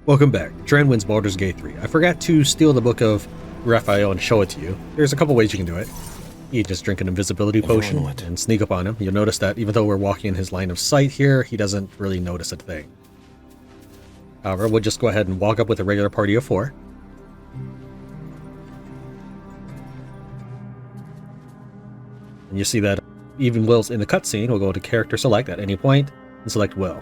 Welcome back. Tran wins Baldur's Gate 3. I forgot to steal the book of Raphael and show it to you. There's a couple ways you can do it. You just drink an invisibility potion and sneak up on him. You'll notice that even though we're walking in his line of sight here, he doesn't really notice a thing. However, we'll just go ahead and walk up with a regular party of 4. And you see that even Will's in the cutscene. We'll go to character select at any point and select Will.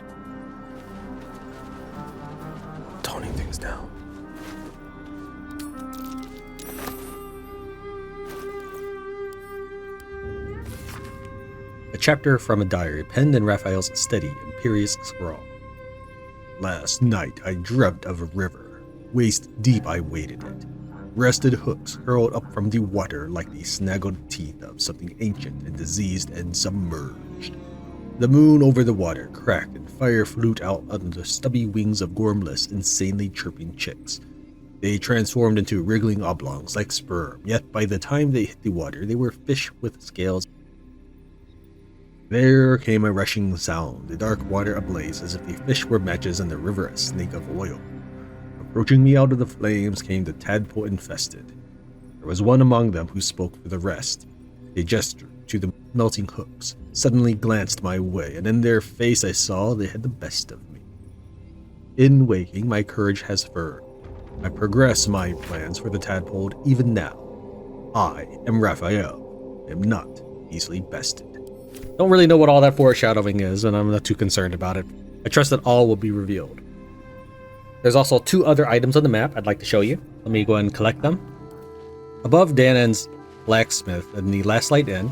Toning things down. A chapter from a diary penned in Raphael's steady, imperious scrawl. Last night I dreamt of a river. Waist deep I waded it. Rested hooks curled up from the water like the snaggled teeth of something ancient and diseased and submerged. The moon over the water cracked and fire flew out under the stubby wings of gormless, insanely chirping chicks. They transformed into wriggling oblongs like sperm, yet by the time they hit the water, they were fish with scales. There came a rushing sound, the dark water ablaze as if the fish were matches and the river a snake of oil. Approaching me out of the flames came the tadpole infested. There was one among them who spoke for the rest. They gestured to the melting hooks, suddenly glanced my way, and in their face I saw they had the best of me. In waking, my courage has firmed. I progress my plans for the tadpole even now. I am Raphael, am not easily bested. Don't really know what all that foreshadowing is, and I'm not too concerned about it. I trust that all will be revealed. There's also 2 other items on the map I'd like to show you. Let me go ahead and collect them. Above Danan's blacksmith in the Last Light Inn,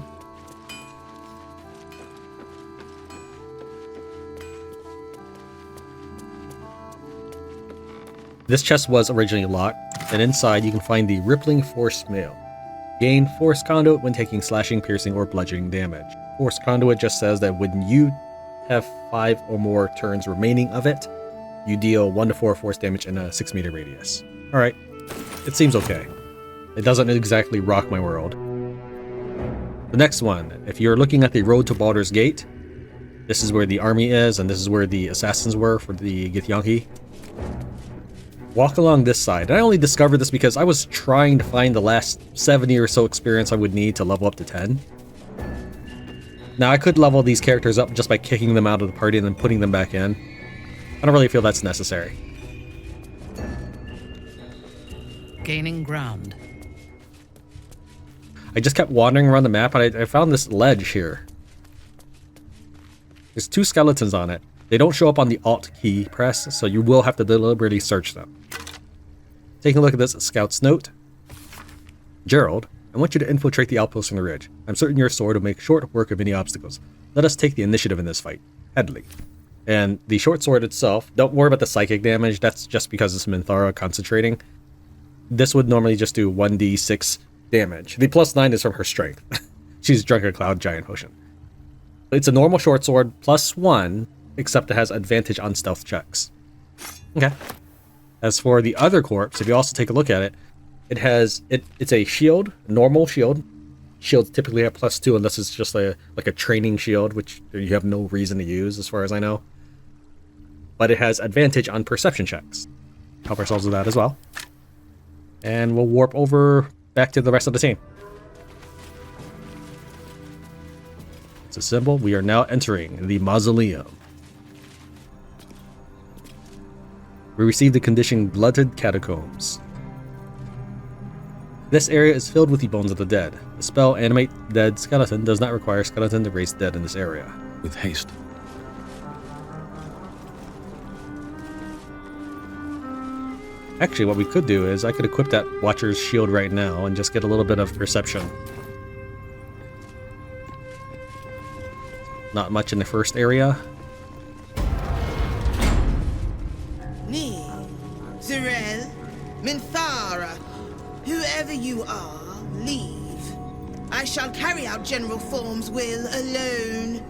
this chest was originally locked, and inside you can find the Rippling Force Mail. Gain Force Conduit when taking slashing, piercing, or bludgeoning damage. Force Conduit just says that when you have 5 or more turns remaining of it, you deal 1 to 4 force damage in a 6-meter radius. Alright, it seems okay. It doesn't exactly rock my world. The next one, if you're looking at the road to Baldur's Gate, this is where the army is, and this is where the assassins were for the Githyanki. Walk along this side. I only discovered this because I was trying to find the last 70 or so experience I would need to level up to 10. Now, I could level these characters up just by kicking them out of the party and then putting them back in. I don't really feel that's necessary. Gaining ground. I just kept wandering around the map and I found this ledge here. There's 2 skeletons on it. They don't show up on the Alt key press, so you will have to deliberately search them. Taking a look at this scout's note. Gerald, I want you to infiltrate the outpost from the ridge. I'm certain your sword will make short work of any obstacles. Let us take the initiative in this fight. Headley. And the short sword itself, don't worry about the psychic damage, that's just because it's Minthara concentrating. This would normally just do 1d6 damage. The +9 is from her strength. She's drunk a cloud giant potion. It's a normal short sword +1, except it has advantage on stealth checks. Okay. As for the other corpse, if you also take a look at it, it's a shield, normal shield. Shields typically have +2 unless it's just like a training shield, which you have no reason to use as far as I know. But it has advantage on perception checks. Help ourselves with that as well. And we'll warp over back to the rest of the team. It's a symbol. We are now entering the Mausoleum. We received the condition Blooded Catacombs. This area is filled with the bones of the dead. The spell Animate Dead Skeleton does not require skeleton to raise dead in this area. With haste. Actually, what we could do is I could equip that Watcher's Shield right now and just get a little bit of perception. Not much in the first area. Ni, Zirel, Minthara, whoever you are, leave. I shall carry out General Thorm's will alone.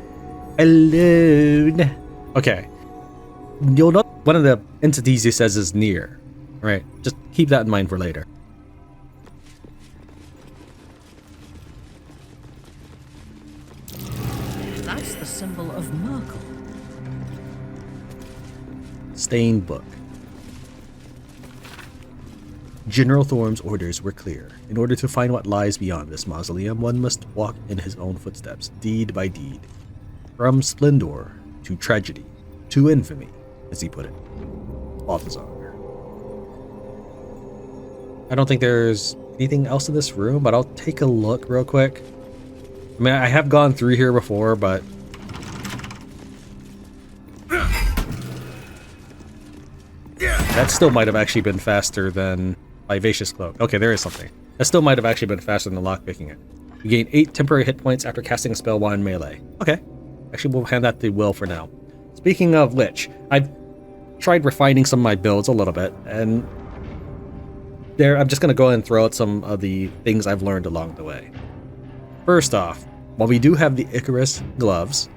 Alone. Okay. You'll know one of the entities he says is near. Right, just keep that in mind for later. That's the symbol of Merkel. Stained book. General Thorm's orders were clear. In order to find what lies beyond this mausoleum, one must walk in his own footsteps, deed by deed. From splendor to tragedy to infamy, as he put it. Balthazar. I don't think there's anything else in this room, but I'll take a look real quick. I mean, I have gone through here before, but... that still might have actually been faster than Vivacious Cloak. Okay, there is something. That still might have actually been faster than lockpicking it. You gain 8 temporary hit points after casting a spell while in melee. Okay. Actually, we'll hand that to Will for now. Speaking of Lich, I've tried refining some of my builds a little bit, and I'm just going to go ahead and throw out some of the things I've learned along the way. First off, while we do have the Ichorous Gloves,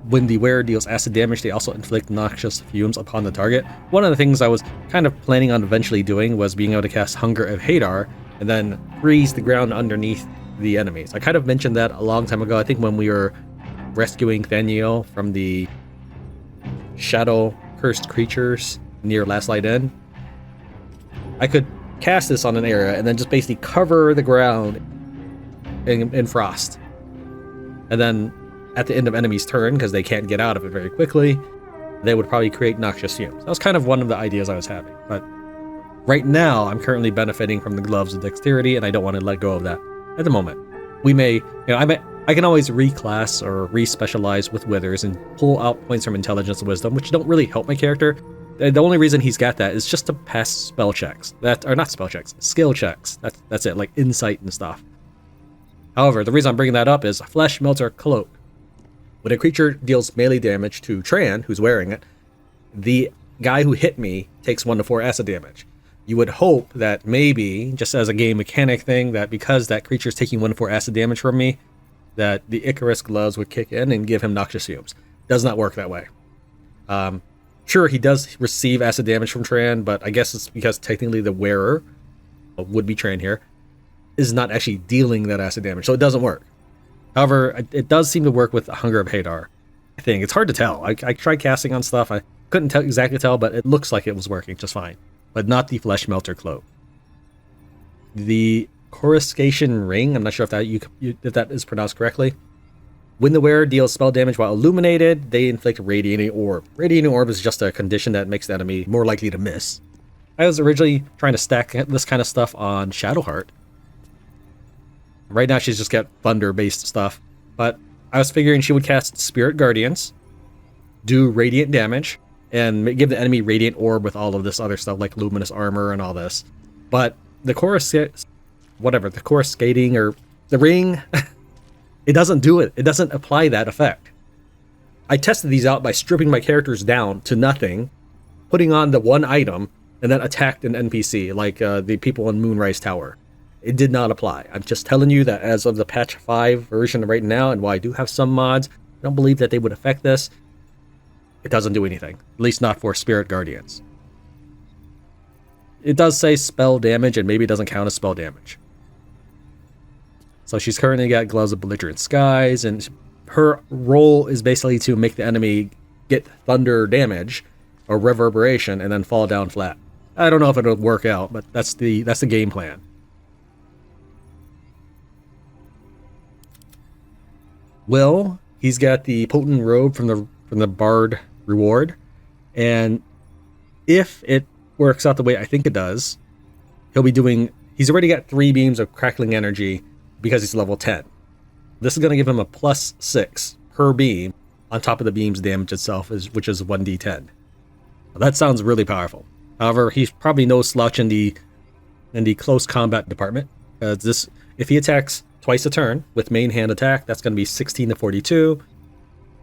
when the wearer deals acid damage, they also inflict noxious fumes upon the target. One of the things I was kind of planning on eventually doing was being able to cast Hunger of Hadar and then freeze the ground underneath the enemies. I kind of mentioned that a long time ago, I think when we were rescuing Thaniel from the shadow cursed creatures near Last Light Inn. I could cast this on an area and then just basically cover the ground in frost. And then at the end of enemy's turn, because they can't get out of it very quickly, they would probably create noxious fumes. That was kind of one of the ideas I was having. But right now, I'm currently benefiting from the Gloves of Dexterity, and I don't want to let go of that at the moment. We may, I can always reclass or re-specialize with Withers and pull out points from Intelligence and Wisdom, which don't really help my character. The only reason he's got that is just to pass spell checks. Skill checks. That's it, like insight and stuff. However, the reason I'm bringing that up is Flesh Melter Cloak. When a creature deals melee damage to Tran, who's wearing it, the guy who hit me takes 1 to 4 acid damage. You would hope that maybe, just as a game mechanic thing, that because that creature's taking 1 to 4 acid damage from me, that the Ichorous Gloves would kick in and give him noxious fumes. Does not work that way. Sure, he does receive acid damage from Tran, but I guess it's because technically the wearer, would be Tran here, is not actually dealing that acid damage, so it doesn't work. However, it does seem to work with the Hunger of Hadar. I think it's hard to tell. I tried casting on stuff. I couldn't exactly tell, but it looks like it was working just fine. But not the Flesh Melter Cloak. The Coruscation Ring, I'm not sure if that is pronounced correctly. When the wearer deals spell damage while illuminated, they inflict Radiating Orb. Radiating Orb is just a condition that makes the enemy more likely to miss. I was originally trying to stack this kind of stuff on Shadowheart. Right now she's just got thunder-based stuff, but I was figuring she would cast Spirit Guardians, do radiant damage, and give the enemy Radiant Orb with all of this other stuff like Luminous Armor and all this. But the Coruscating or the ring, it doesn't do it. It doesn't apply that effect. I tested these out by stripping my characters down to nothing, putting on the one item, and then attacked an NPC like the people in Moonrise Tower. It did not apply. I'm just telling you that as of the patch 5 version right now, and while I do have some mods, I don't believe that they would affect this. It doesn't do anything. At least not for Spirit Guardians. It does say spell damage, and maybe it doesn't count as spell damage. So she's currently got Gloves of Belligerent Skies, and her role is basically to make the enemy get thunder damage or reverberation and then fall down flat. I don't know if it'll work out, but that's the game plan. Will, he's got the Potent Robe from the Bard reward, and if it works out the way I think it does, he's already got 3 beams of crackling energy because he's level 10. This is going to give him a +6 per beam on top of the beam's damage itself, which is 1d10. That sounds really powerful. However, he's probably no slouch in the close combat department. If he attacks twice a turn with main hand attack, that's going to be 16 to 42,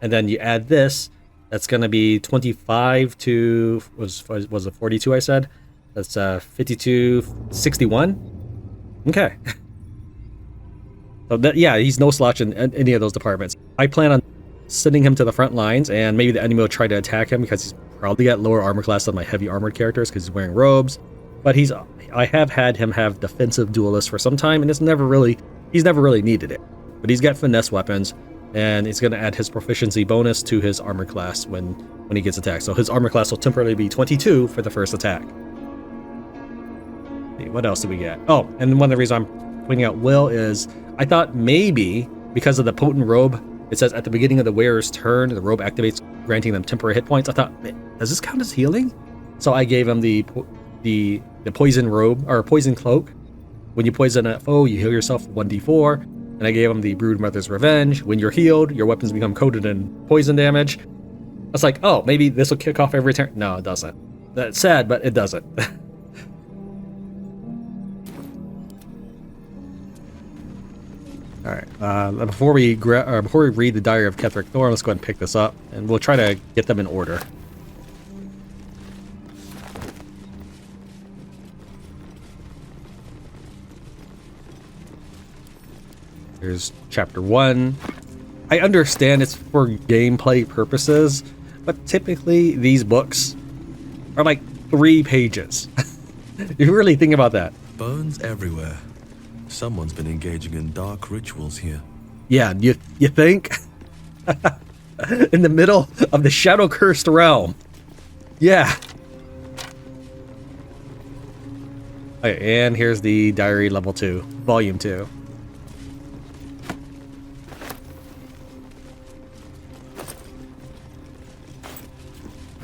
and then you add this, that's going to be 25 to was it 42? I said that's 52, 61. Okay. So he's no slouch in any of those departments. I plan on sending him to the front lines, and maybe the enemy will try to attack him because he's probably got lower armor class than my heavy armored characters because he's wearing robes. But I have had him have defensive duelist for some time, and he's never really needed it. But he's got finesse weapons, and it's going to add his proficiency bonus to his armor class when he gets attacked. So his armor class will temporarily be 22 for the first attack. What else did we get? Oh, and one of the reasons I'm pointing out Will is I thought maybe because of the potent robe, it says at the beginning of the wearer's turn, the robe activates, granting them temporary hit points. I thought, does this count as healing? So I gave him the poison robe or poison cloak. When you poison a foe, you heal yourself 1d4. And I gave him the Brood Mother's Revenge. When you're healed, your weapons become coated in poison damage. I was like, oh, maybe this will kick off every turn. No, it doesn't. That's sad, but it doesn't. All right. Before we read the Diary of Ketheric Thorm, let's go ahead and pick this up, and we'll try to get them in order. Here's chapter 1. I understand it's for gameplay purposes, but typically these books are like 3 pages. You really think about that. Bones everywhere. Someone's been engaging in dark rituals here. Yeah, you think? In the middle of the shadow-cursed realm. Yeah. Okay, and here's the diary level 2, volume 2.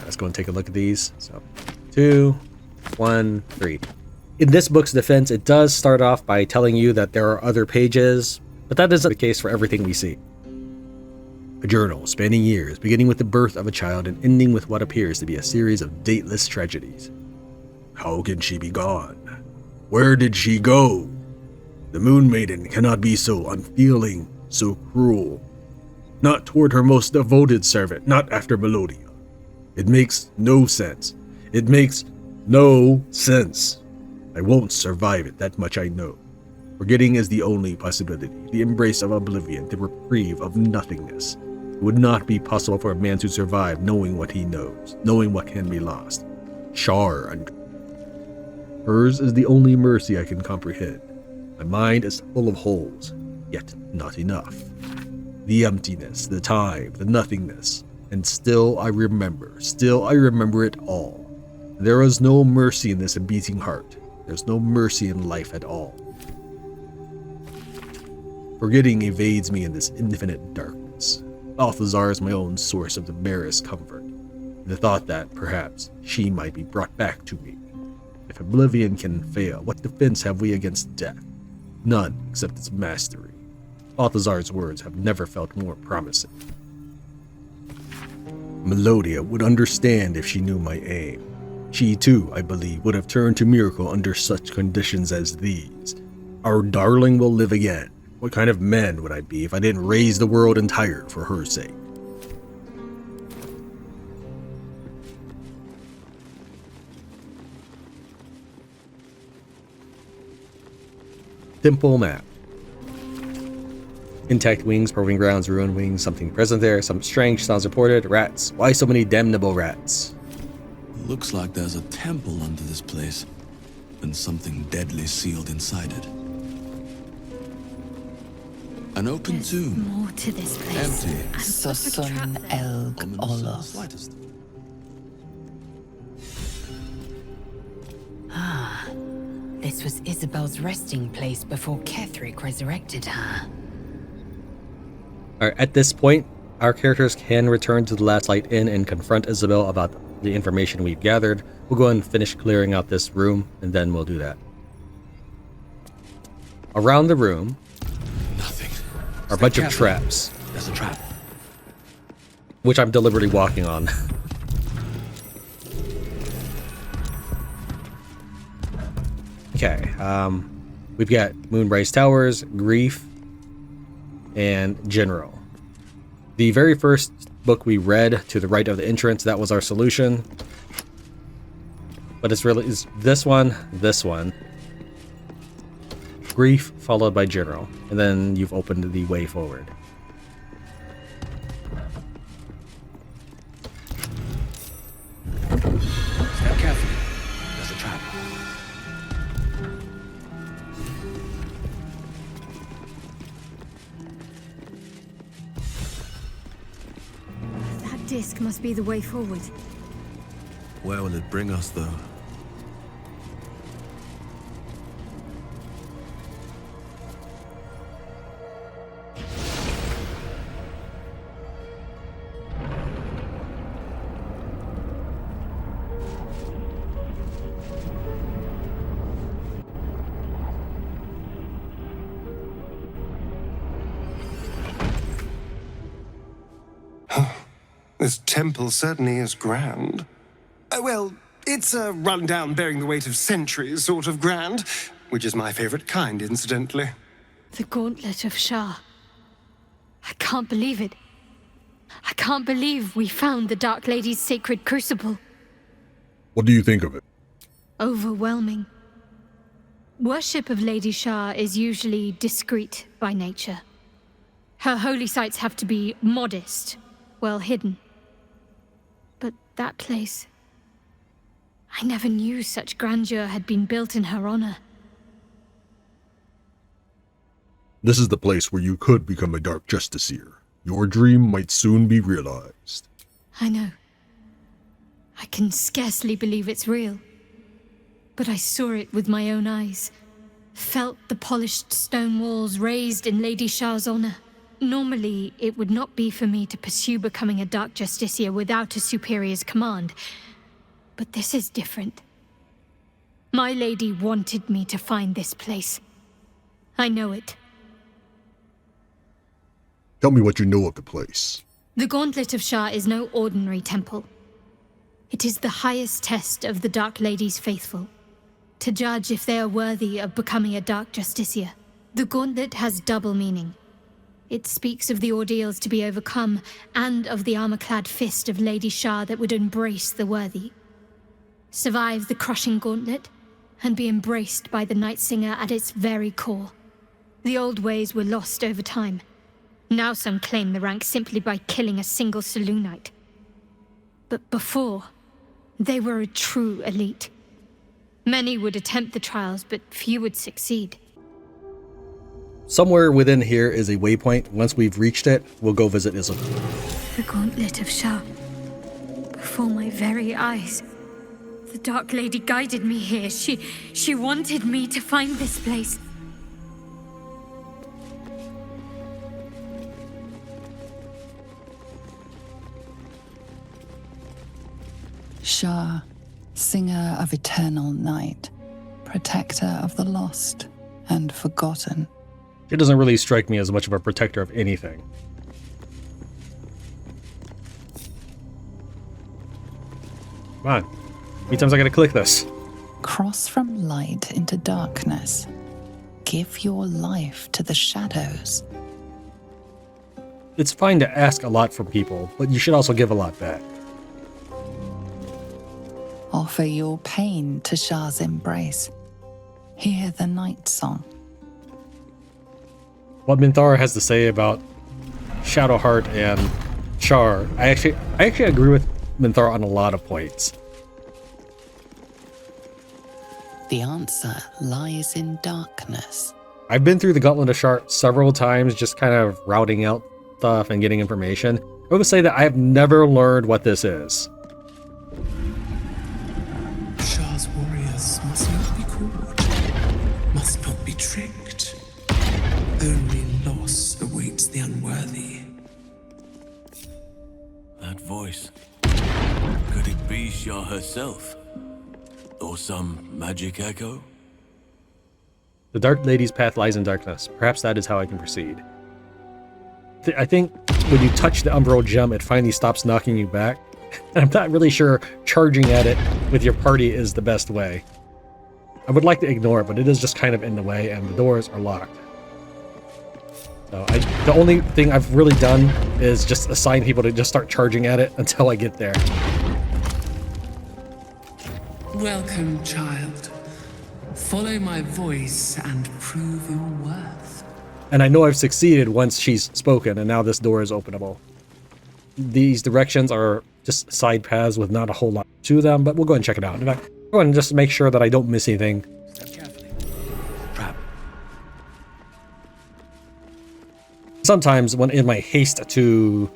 Let's go and take a look at these. So, 2, 1, 3. In this book's defense, it does start off by telling you that there are other pages, but that isn't the case for everything we see. A journal spanning years, beginning with the birth of a child and ending with what appears to be a series of dateless tragedies. How can she be gone? Where did she go? The Moon Maiden cannot be so unfeeling, so cruel. Not toward her most devoted servant, not after Melodia. It makes no sense. It makes no sense. I won't survive it, that much I know. Forgetting is the only possibility, the embrace of oblivion, the reprieve of nothingness. It would not be possible for a man to survive knowing what he knows, knowing what can be lost. Shar, hers is the only mercy I can comprehend. My mind is full of holes, yet not enough. The emptiness, the time, the nothingness, and still I remember it all. There is no mercy in this beating heart. There's no mercy in life at all. Forgetting evades me in this infinite darkness. Balthazar is my own source of the barest comfort. The thought that, perhaps, she might be brought back to me. If oblivion can fail, what defense have we against death? None, except its mastery. Balthazar's words have never felt more promising. Melodia would understand if she knew my aim. She too, I believe, would have turned to miracle under such conditions as these. Our darling will live again. What kind of man would I be if I didn't raise the world entire for her sake? Temple map. Intact wings, proving grounds, ruined wings, something present there, some strange sounds reported, rats. Why so many damnable rats? Looks like there's a temple under this place, and something deadly sealed inside it. An open There's tomb. more to this place. Empty. And Sosun Elg Ominous Olof. at the slightest. This was Isabel's resting place before Ketheric resurrected her. Alright, at this point, our characters can return to the Last Light Inn and confront Isobel about the information we've gathered. We'll go and finish clearing out this room, and then we'll do that. Around the room Nothing. are a bunch of traps, There's a trap. which I'm deliberately walking on. Okay, we've got Moonrise Towers, Grief, and General. The very first book we read to the right of the entrance, that was our solution. But it's this one, Grief followed by General, and then you've opened the way forward. Step carefully. There's a trap. That disc must be the way forward. Where will it bring us, though? This temple certainly is grand. Well, it's a rundown bearing the weight of centuries sort of grand, which is my favorite kind, incidentally. The Gauntlet of Shar. I can't believe it. I can't believe we found the Dark Lady's sacred crucible. What do you think of it? Overwhelming. Worship of Lady Shar is usually discreet by nature. Her holy sites have to be modest, well hidden. But that place... I never knew such grandeur had been built in her honor. This is the place where you could become a Dark Justiciar. Your dream might soon be realized. I know. I can scarcely believe it's real. But I saw it with my own eyes. Felt the polished stone walls raised in Lady Shar's honor. Normally, it would not be for me to pursue becoming a Dark Justiciar without a superior's command. But this is different. My lady wanted me to find this place. I know it. Tell me what you know of the place. The Gauntlet of Shar is no ordinary temple. It is the highest test of the Dark Lady's faithful, to judge if they are worthy of becoming a Dark Justiciar. The Gauntlet has double meaning. It speaks of the ordeals to be overcome, and of the armor-clad fist of Lady Shar that would embrace the worthy. Survive the crushing gauntlet, and be embraced by the Night Singer at its very core. The old ways were lost over time. Now some claim the rank simply by killing a single Selûnite. But before, they were a true elite. Many would attempt the trials, but few would succeed. Somewhere within here is a waypoint. Once we've reached it, we'll go visit Isobel. The Gauntlet of Shar. Before my very eyes. The Dark Lady guided me here. She wanted me to find this place. Shar, singer of eternal night, protector of the lost and forgotten. She doesn't really strike me as much of a protector of anything. Come on. How many times I gotta click this? Cross from light into darkness. Give your life to the shadows. It's fine to ask a lot from people, but you should also give a lot back. Offer your pain to Shar's embrace. Hear the night song. What Minthara has to say about Shadowheart and Shar, I actually agree with Minthara on a lot of points. The answer lies in darkness. I've been through the Gauntlet of Shar several times, just kind of routing out stuff and getting information. I would say that I have never learned what this is. Shar's warriors must not be caught, must not be tricked. Only loss awaits the unworthy. That voice. Could it be Shar herself? Or some magic echo? The Dark Lady's path lies in darkness. Perhaps that is how I can proceed. I think when you touch the Umbral Gem, it finally stops knocking you back. And I'm not really sure charging at it with your party is the best way. I would like to ignore it, but it is just kind of in the way, and the doors are locked. So the only thing I've really done is just assign people to just start charging at it until I get there. Welcome, child. Follow my voice and prove your worth. And I know I've succeeded once she's spoken, and now this door is openable. These directions are just side paths with not a whole lot to them, but we'll go ahead and check it out. In fact, go ahead and just make sure that I don't miss anything. Step carefully. Trap. Sometimes when in my haste to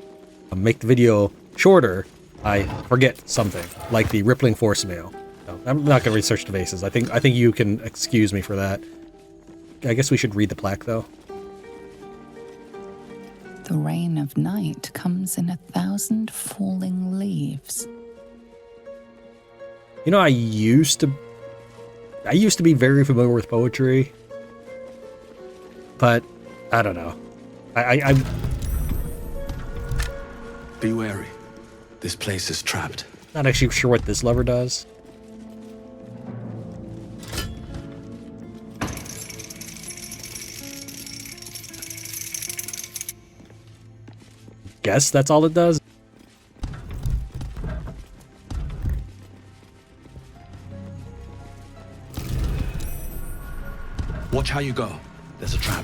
make the video shorter, I forget something, like the Rippling Force Mail. So I'm not going to research the vases. I think you can excuse me for that. I guess we should read the plaque, though. The rain of night comes in 1,000 falling leaves. You know, I used to be very familiar with poetry, but I don't know. Be wary. This place is trapped. Not actually sure what this lever does. Guess that's all it does. Watch how you go. There's a trap.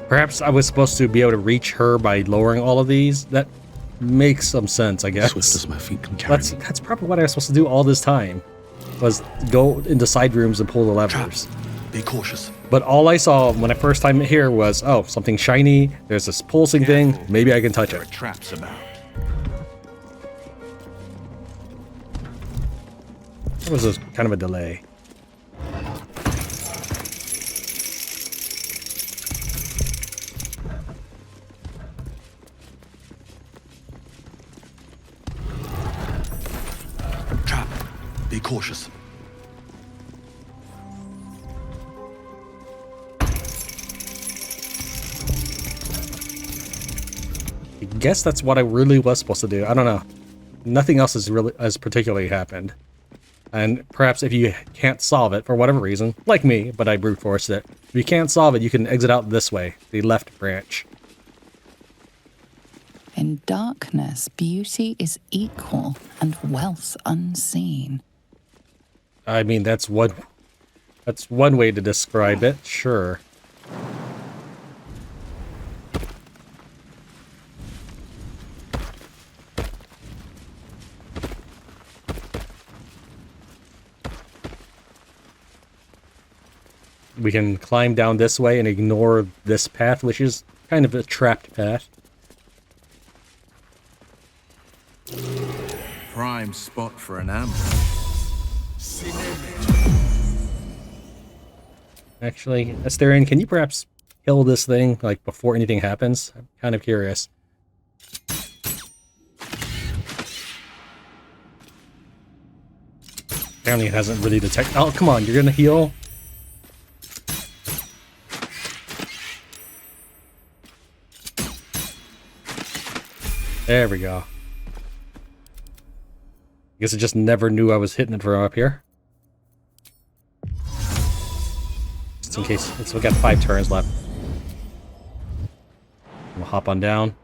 Perhaps I was supposed to be able to reach her by lowering all of these. That makes some sense, I guess. Swift as my feet can carry me. That's probably what I was supposed to do all this time. Was go into side rooms and pull the levers. Trap. Be cautious. But all I saw when I first time here was, oh, something shiny. There's this pulsing thing. Maybe I can touch There it. are traps about. That was a, kind of a delay. Trap. Be cautious. I guess that's what I really was supposed to do. I don't know. Nothing else has particularly happened. And perhaps if you can't solve it for whatever reason, like me, but I brute forced it. If you can't solve it, you can exit out this way, the left branch. In darkness, beauty is equal and wealth unseen. I mean, that's one way to describe it, sure. We can climb down this way and ignore this path, which is kind of a trapped path. Prime spot for an ambush. Actually, Asterion, can you perhaps kill this thing, like, before anything happens? I'm kind of curious. Apparently it hasn't really detected... Oh, come on, you're gonna heal? There we go. I guess it just never knew I was hitting it from up here. Just in case. So we got 5 turns left. We'll hop on down.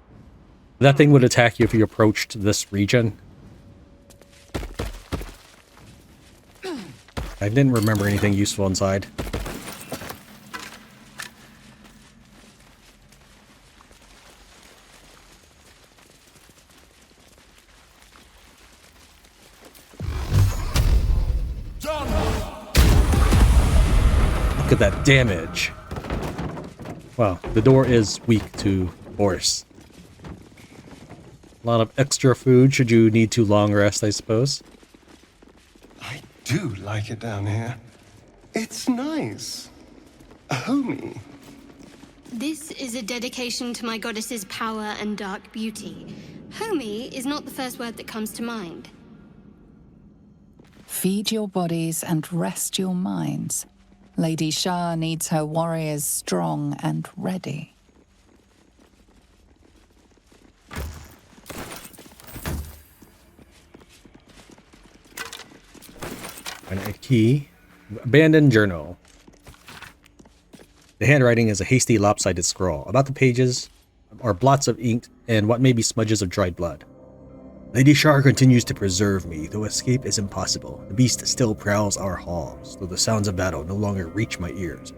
That thing would attack you if you approached this region. I didn't remember anything useful inside. Look at that damage. Well, the door is weak to force. A lot of extra food should you need to long rest, I suppose. I do like it down here. It's nice. Homey. This is a dedication to my goddess's power and dark beauty. Homey is not the first word that comes to mind. Feed your bodies and rest your minds. Lady Shar needs her warriors strong and ready. And a key. Abandoned journal. The handwriting is a hasty, lopsided scrawl. About the pages are blots of ink and what may be smudges of dried blood. Lady Shar continues to preserve me, though escape is impossible. The beast still prowls our halls, though the sounds of battle no longer reach my ears.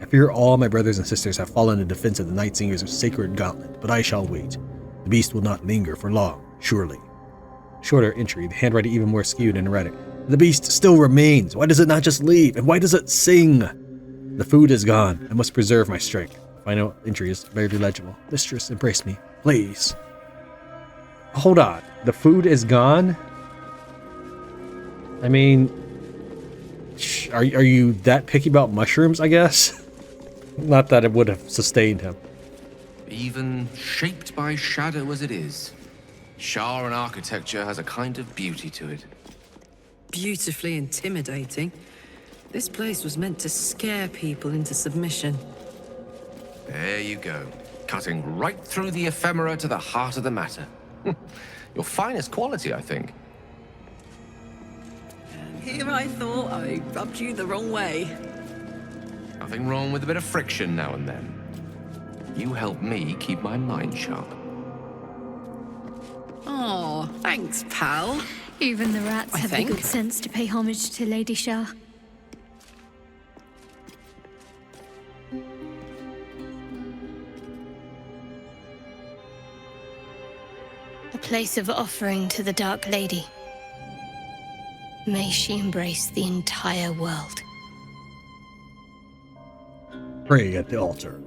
I fear all my brothers and sisters have fallen in defense of the Night Singer's sacred gauntlet, but I shall wait. The beast will not linger for long, surely. Shorter entry, the handwriting even more skewed and erratic. The beast still remains. Why does it not just leave? And why does it sing? The food is gone. I must preserve my strength. Final entry is barely legible. Mistress, embrace me, please. Hold on. The food is gone? I mean, are you that picky about mushrooms, I guess? Not that it would have sustained him. Even shaped by shadow as it is, Shar and architecture has a kind of beauty to it. Beautifully intimidating. This place was meant to scare people into submission. There you go. Cutting right through the ephemera to the heart of the matter. Your finest quality, I think. Here I thought I rubbed you the wrong way. Nothing wrong with a bit of friction now and then. You help me keep my mind sharp. Oh, thanks, pal. Even the rats I have the think. good sense to pay homage to Lady Shar. A place of offering to the Dark Lady. May she embrace the entire world. Pray at the altar.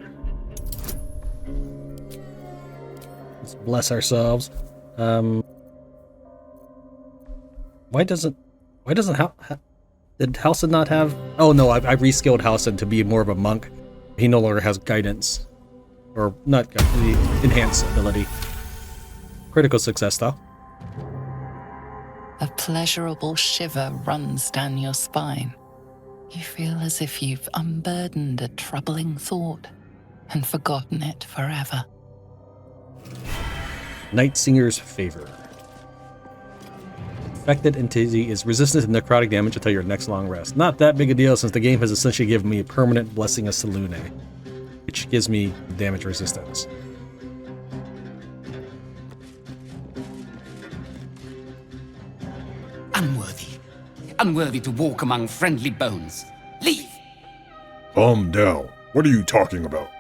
Let's bless ourselves. Why doesn't did Halson not have? Oh no, I reskilled Halson to be more of a monk. He no longer has guidance, or not the enhanced ability. Critical success though. A pleasurable shiver runs down your spine. You feel as if you've unburdened a troubling thought and forgotten it forever. Night Singer's Favor. Affected entity is resistant to necrotic damage until your next long rest. Not that big a deal since the game has essentially given me a permanent Blessing of Selune, which gives me damage resistance. Unworthy to walk among friendly bones. Leave! Calm down. What are you talking about?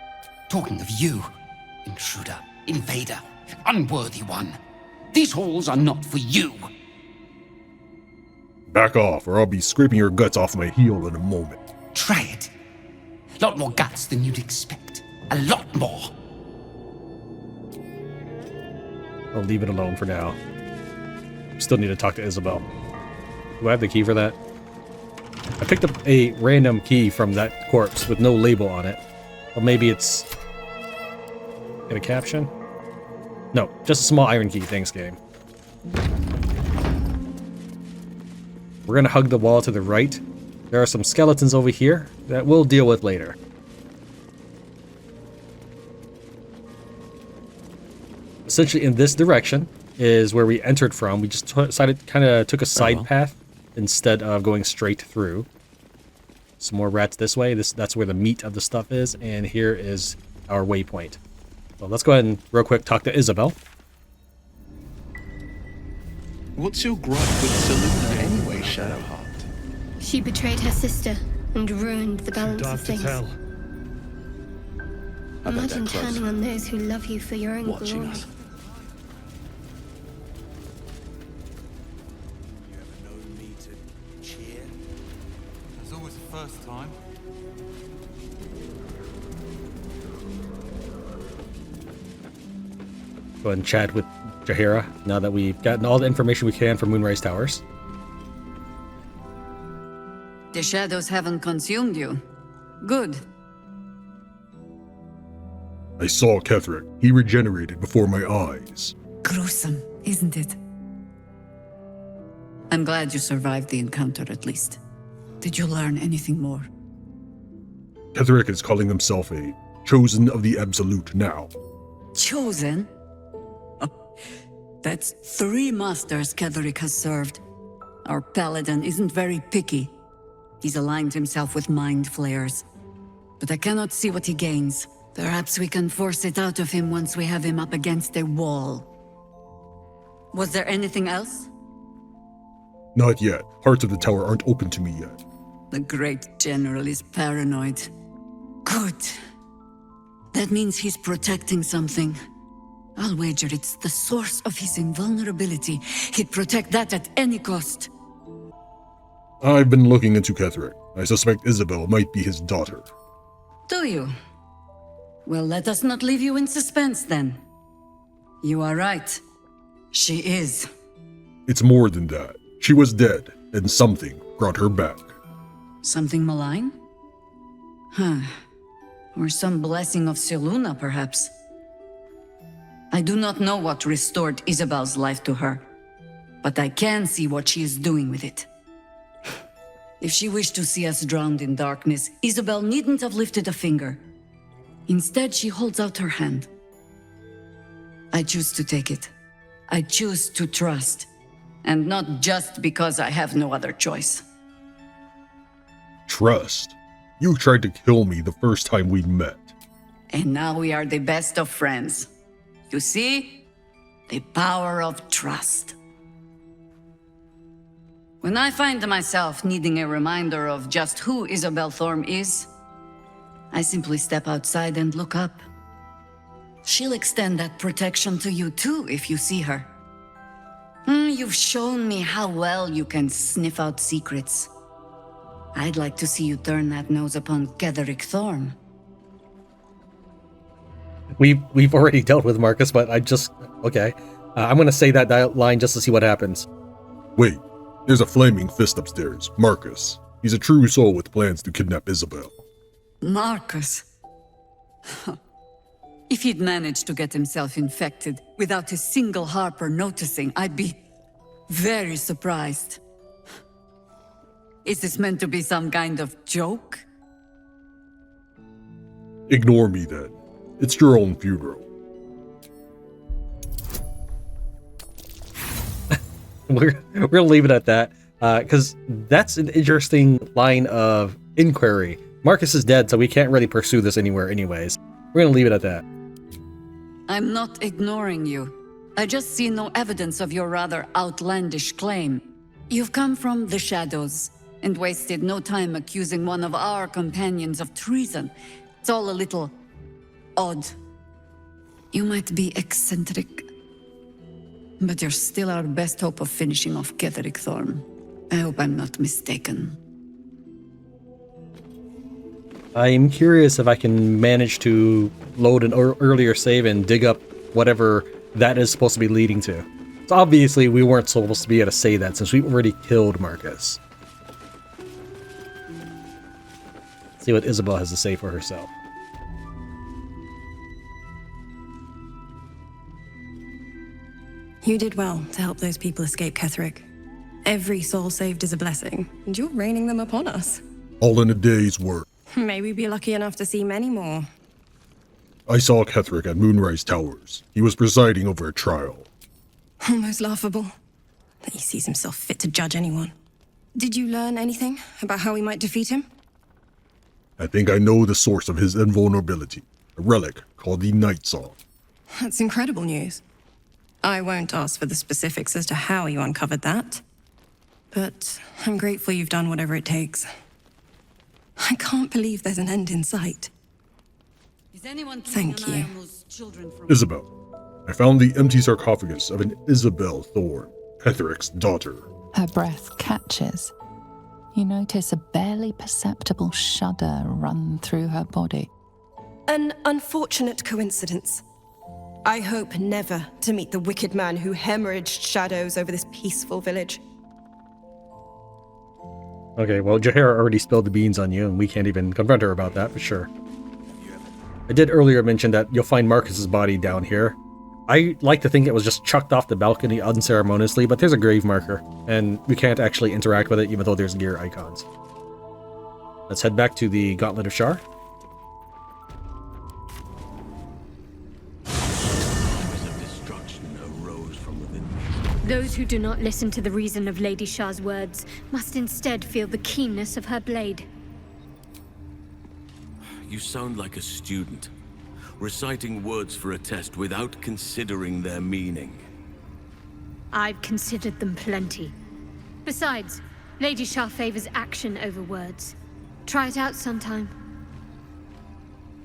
Talking of you, intruder, invader, unworthy one. These halls are not for you. Back off, or I'll be scraping your guts off my heel in a moment. Try it. Lot more guts than you'd expect. A lot more. I'll leave it alone for now. Still need to talk to Isobel. Do I have the key for that? I picked up a random key from that corpse with no label on it. Or maybe it's... Get a caption? No, just a small iron key. Thanks, game. We're gonna hug the wall to the right. There are some skeletons over here that we'll deal with later. Essentially, in this direction is where we entered from. We just decided, kind of took a side path instead of going straight through. Some more rats this way. That's where the meat of the stuff is, and here is our waypoint. So let's go ahead and real quick talk to Isobel. What's your gripe with Selune anyway, Shadowheart? She betrayed her sister and ruined the balance of things. Imagine turning on those who love you for your own glory. Us. First time. Go ahead and chat with Jaheira now that we've gotten all the information we can from Moonrise Towers. The shadows haven't consumed you. Good. I saw Ketheric. He regenerated before my eyes. Gruesome, isn't it? I'm glad you survived the encounter at least. Did you learn anything more? Ketheric is calling himself a chosen of the Absolute now. Chosen? Oh, that's 3 masters Ketheric has served. Our paladin isn't very picky. He's aligned himself with mind flayers. But I cannot see what he gains. Perhaps we can force it out of him once we have him up against a wall. Was there anything else? Not yet. Hearts of the Tower aren't open to me yet. The great general is paranoid. Good. That means he's protecting something. I'll wager it's the source of his invulnerability. He'd protect that at any cost. I've been looking into Ketheric. I suspect Isobel might be his daughter. Do you? Well, let us not leave you in suspense then. You are right. She is. It's more than that. She was dead, and something brought her back. Something malign? Huh. Or some blessing of Selune, perhaps. I do not know what restored Isabel's life to her, but I can see what she is doing with it. If she wished to see us drowned in darkness, Isobel needn't have lifted a finger. Instead, she holds out her hand. I choose to take it. I choose to trust. And not just because I have no other choice. Trust? You tried to kill me the first time we met. And now we are the best of friends. You see? The power of trust. When I find myself needing a reminder of just who Isobel Thorm is, I simply step outside and look up. She'll extend that protection to you too if you see her. You've shown me how well you can sniff out secrets. I'd like to see you turn that nose upon Ketheric Thorm. We've already dealt with Marcus, but okay. I'm gonna say that line just to see what happens. Wait, there's a flaming fist upstairs, Marcus. He's a true soul with plans to kidnap Isobel. Marcus? If he'd managed to get himself infected without a single Harper noticing, I'd be very surprised. Is this meant to be some kind of joke? Ignore me then. It's your own funeral. We're gonna leave it at that, because that's an interesting line of inquiry. Marcus is dead, so we can't really pursue this anywhere anyways. We're gonna leave it at that. I'm not ignoring you. I just see no evidence of your rather outlandish claim. You've come from the shadows, and wasted no time accusing one of our companions of treason. It's all a little odd. You might be eccentric, but you're still our best hope of finishing off Ketheric Thorm. I hope I'm not mistaken. I'm curious if I can manage to load an earlier save and dig up whatever that is supposed to be leading to. So obviously we weren't supposed to be able to say that since we already killed Marcus. Let's see what Isobel has to say for herself. You did well to help those people escape Ketheric. Every soul saved is a blessing, and you're raining them upon us. All in a day's work. May we be lucky enough to see many more. I saw Ketheric at Moonrise Towers. He was presiding over a trial. Almost laughable that he sees himself fit to judge anyone. Did you learn anything about how we might defeat him? I think I know the source of his invulnerability. A relic called the Night Song. That's incredible news. I won't ask for the specifics as to how you uncovered that. But I'm grateful you've done whatever it takes. I can't believe there's an end in sight. Thank you. Isobel, I found the empty sarcophagus of an Isobel Thorm, Ketheric's daughter. Her breath catches. You notice a barely perceptible shudder run through her body. An unfortunate coincidence. I hope never to meet the wicked man who hemorrhaged shadows over this peaceful village. Okay, well, Jaheira already spilled the beans on you, and we can't even confront her about that, for sure. I did earlier mention that you'll find Marcus's body down here. I like to think it was just chucked off the balcony unceremoniously, but there's a grave marker, and we can't actually interact with it even though there's gear icons. Let's head back to the Gauntlet of Shar. Those who do not listen to the reason of Lady Shar's words must instead feel the keenness of her blade. You sound like a student, reciting words for a test without considering their meaning. I've considered them plenty. Besides, Lady Shar favors action over words. Try it out sometime.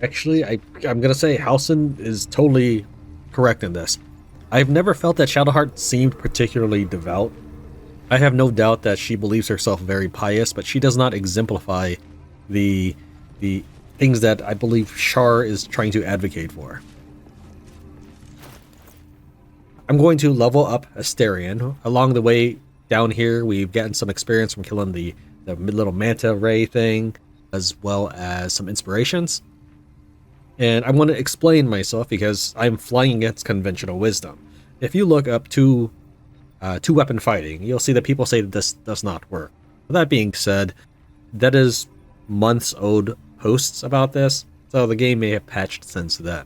Actually, I'm gonna say Halsin is totally correct in this. I've never felt that Shadowheart seemed particularly devout. I have no doubt that she believes herself very pious, but she does not exemplify the things that I believe Shar is trying to advocate for. I'm going to level up Asterion. Along the way down here, we've gotten some experience from killing the little manta ray thing, as well as some inspirations. And I want to explain myself because I'm flying against conventional wisdom. If you look up two-weapon fighting, you'll see that people say that this does not work. With that being said, that is months old posts about this, so the game may have patched since then.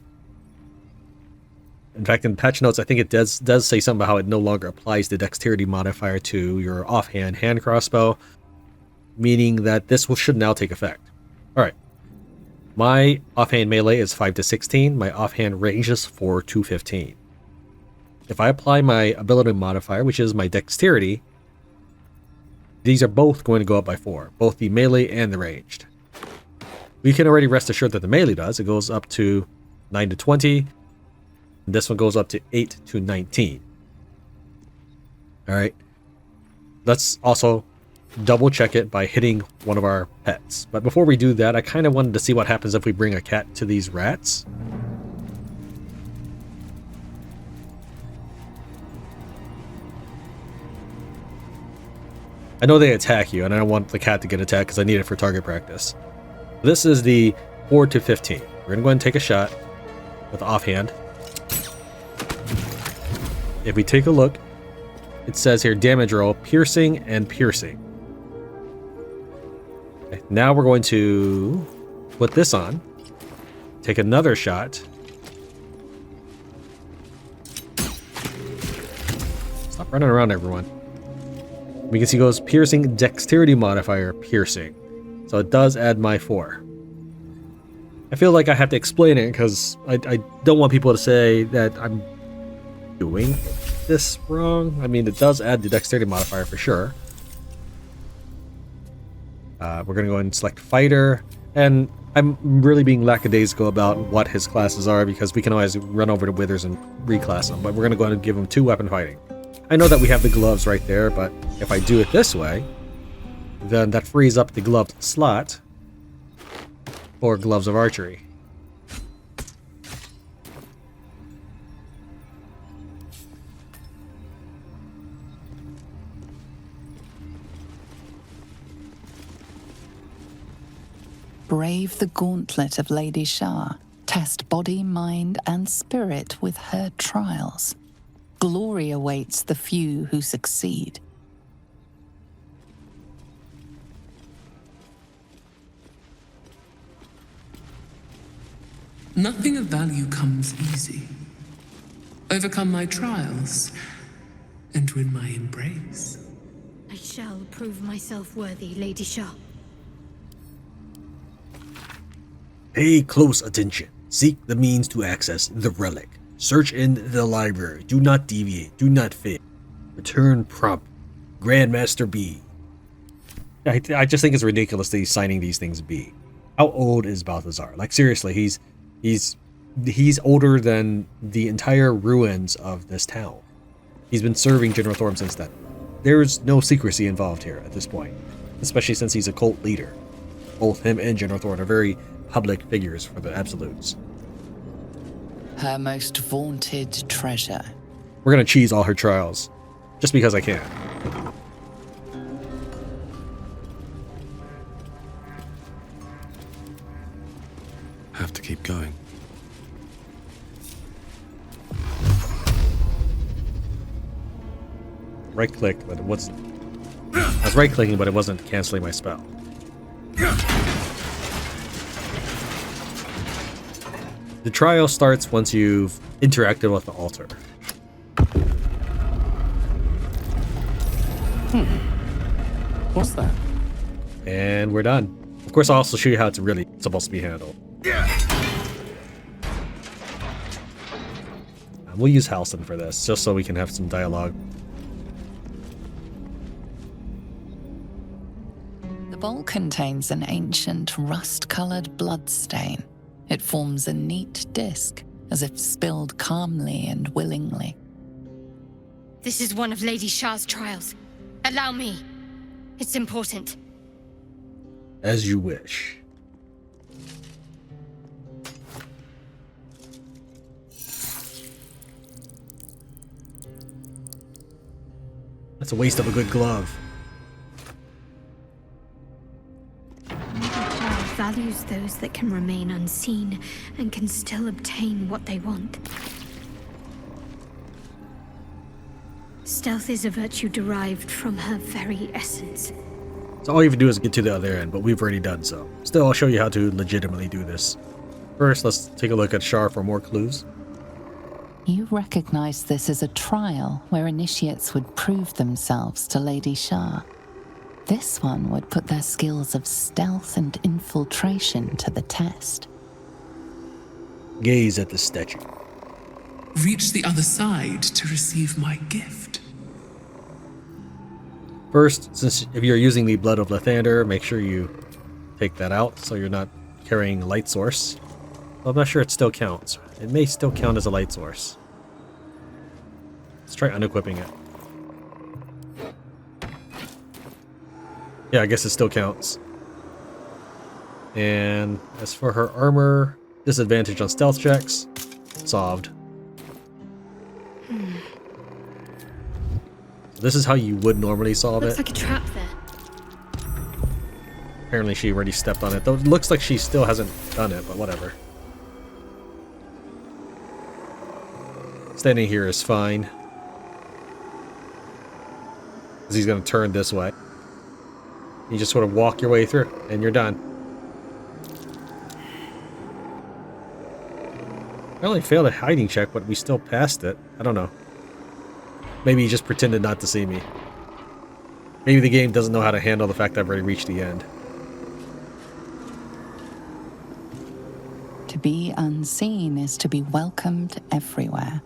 In fact, in patch notes, I think it does say something about how it no longer applies the dexterity modifier to your offhand hand crossbow, meaning that this should now take effect. Alright. My offhand melee is 5 to 16, my offhand range is 4 to 15. If I apply my ability modifier, which is my dexterity, these are both going to go up by 4, both the melee and the ranged. We can already rest assured that the melee does. It goes up to 9 to 20. This one goes up to 8 to 19. Alright. Let's also double check it by hitting one of our pets. But before we do that, I kind of wanted to see what happens if we bring a cat to these rats. I know they attack you, and I don't want the cat to get attacked because I need it for target practice. This is the 4 to 15. We're going to go ahead and take a shot with the offhand. If we take a look, it says here damage roll, piercing and piercing. Okay, now we're going to put this on, take another shot. Stop running around, everyone. We can see it goes piercing, dexterity modifier, piercing. So it does add my 4. I feel like I have to explain it because I don't want people to say that I'm doing this wrong. I mean, it does add the dexterity modifier for sure. We're going to go ahead and select fighter, and I'm really being lackadaisical about what his classes are because we can always run over to Withers and reclass them, but we're going to go ahead and give him 2 weapon fighting. I know that we have the gloves right there, but if I do it this way, then that frees up the gloved slot for gloves of archery. Brave the gauntlet of Lady Shar. Test body, mind, and spirit with her trials. Glory awaits the few who succeed. Nothing of value comes easy. Overcome my trials and win my embrace. I shall prove myself worthy, Lady Shar. Pay close attention. Seek the means to access the relic. Search in the library. Do not deviate. Do not fail. Return prompt. Grandmaster B. I just think it's ridiculous that he's signing these things B. How old is Balthazar? Like, seriously, he's older than the entire ruins of this town. He's been serving General Thorm since then. There's no secrecy involved here at this point, especially since he's a cult leader. Both him and General Thorm are very public figures for the Absolutes. Her most vaunted treasure. We're gonna cheese all her trials, just because I can. Have to keep going. Right click, but it wasn't. I was right clicking, but it wasn't canceling my spell. The trial starts once you've interacted with the altar. What's that? And we're done. Of course, I'll also show you how it's really supposed to be handled. We'll use Halson for this, just so we can have some dialogue. The bowl contains an ancient rust-colored bloodstain. It forms a neat disc, as if spilled calmly and willingly. This is one of Lady Shar's trials. Allow me. It's important. As you wish. That's a waste of a good glove. Values those that can remain unseen and can still obtain what they want. Stealth is a virtue derived from her very essence. So all you have to do is get to the other end, but we've already done so. Still, I'll show you how to legitimately do this. First, let's take a look at Shar for more clues. You recognize this as a trial where initiates would prove themselves to Lady Shar. This one would put their skills of stealth and infiltration to the test. Gaze at the statue. Reach the other side to receive my gift. First, since if you're using the Blood of Lathander, make sure you take that out so you're not carrying a light source. Well, I'm not sure it still counts. It may still count as a light source. Let's try unequipping it. Yeah, I guess it still counts. And as for her armor, disadvantage on stealth checks, solved. This is how you would normally solve Looks it. like a trap there. Apparently she already stepped on it, though it looks like she still hasn't done it, but whatever. Standing here is fine. Because he's going to turn this way. You just sort of walk your way through, and you're done. I only failed a hiding check, but we still passed it. I don't know. Maybe he just pretended not to see me. Maybe the game doesn't know how to handle the fact that I've already reached the end. To be unseen is to be welcomed everywhere.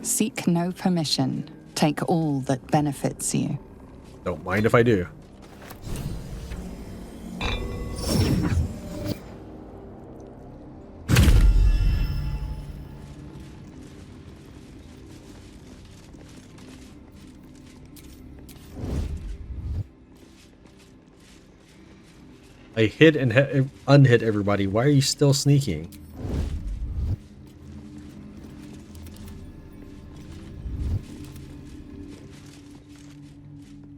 Seek no permission. Take all that benefits you. Don't mind if I do. I hit and unhit everybody. Why are you still sneaking?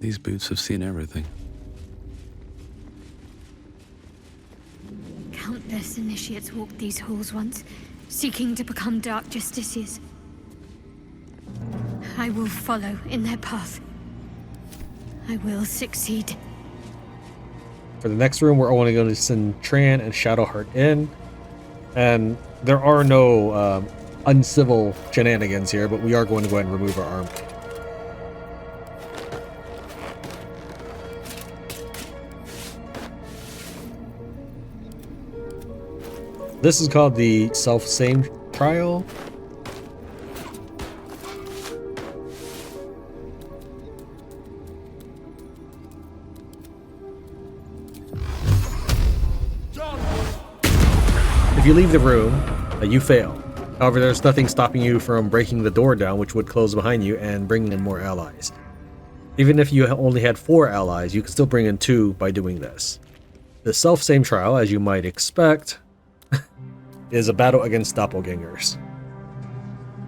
These boots have seen everything. Countless initiates walked these halls once, seeking to become Dark Justiciars. I will follow in their path. I will succeed. For the next room, we're only going to send Tran and Shadowheart in. And there are no uncivil shenanigans here, but we are going to go ahead and remove our armor. This is called the self-same trial. If you leave the room, you fail. However, there's nothing stopping you from breaking the door down, which would close behind you, and bringing in more allies. Even if you only had 4 allies, you could still bring in 2 by doing this. The self-same trial, as you might expect, is a battle against doppelgangers.